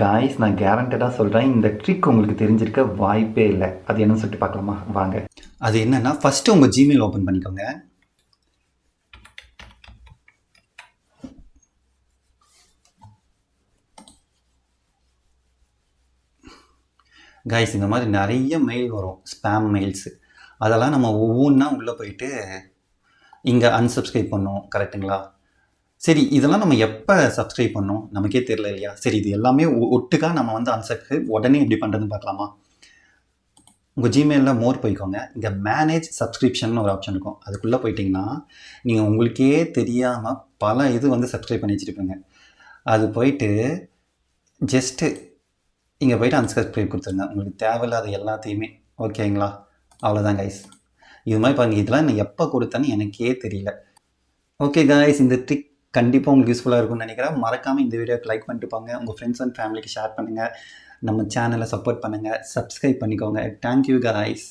Guys, நான் கேரண்டடாக சொல்கிறேன், இந்த ட்ரிக் உங்களுக்கு தெரிஞ்சிருக்க வாய்ப்பே இல்லை. அது என்னன்னு சொல்லிட்டு பார்க்கலாமா? வாங்க. அது என்னன்னா, ஃபஸ்ட்டு உங்கள் ஜிமெயில் ஓப்பன் பண்ணிக்கோங்க. கைஸ், இந்த மாதிரி நிறைய மெயில் வரும், ஸ்பேம் மெயில்ஸு. அதெல்லாம் நம்ம ஒவ்வொன்றா உள்ளே போயிட்டு இங்கே அன்சப்ஸ்கிரைப் பண்ணோம், கரெக்டுங்களா? சரி, இதெல்லாம் நம்ம எப்போ சப்ஸ்கிரைப் பண்ணோம் நமக்கே தெரியல இல்லையா? சரி, இது எல்லாமே ஒட்டுக்காக நம்ம வந்து அன்சப்ஸ்கிரைப் உடனே எப்படி பண்ணுறதுன்னு பார்க்கலாமா? உங்கள் ஜிமெயிலில் மோர் போய்க்கோங்க. இங்கே மேனேஜ் சப்ஸ்கிரிப்ஷன் ஒரு ஆப்ஷன் இருக்கும். அதுக்குள்ளே போயிட்டிங்கன்னா நீங்கள் உங்களுக்கே தெரியாமல் பல இது வந்து சப்ஸ்கிரைப் பண்ணி வச்சுருப்பீங்க. அது போயிட்டு ஜஸ்ட்டு இங்கே போய்ட்டு அன்சப்ஸ்கிரைப் கொடுத்துருங்க. உங்களுக்கு தேவையில்லாத எல்லாத்தையுமே. ஓகேங்களா? அவ்வளோதான் கைஸ். இது மாதிரி பாருங்கள், இதெல்லாம் நான் எப்போ கொடுத்தேன்னு எனக்கே தெரியல. ஓகே கைஸ், இந்த ட்ரிக் கண்டிப்பாக உங்களுக்கு யூஸ்ஃபுல்லாக இருக்கும்னு நினைக்கிறேன். மறக்காமல் இந்த வீடியோக்கு லைக் பண்ணிட்டு போங்க. உங்கள் ஃப்ரெண்ட்ஸ் அண்ட் ஃபேமிலிக்கு ஷேர் பண்ணுங்கள். நம்ம சேனலை சப்போர்ட் பண்ணுங்கள். சப்ஸ்கிரைப் பண்ணிக்கோங்க. Thank you guys.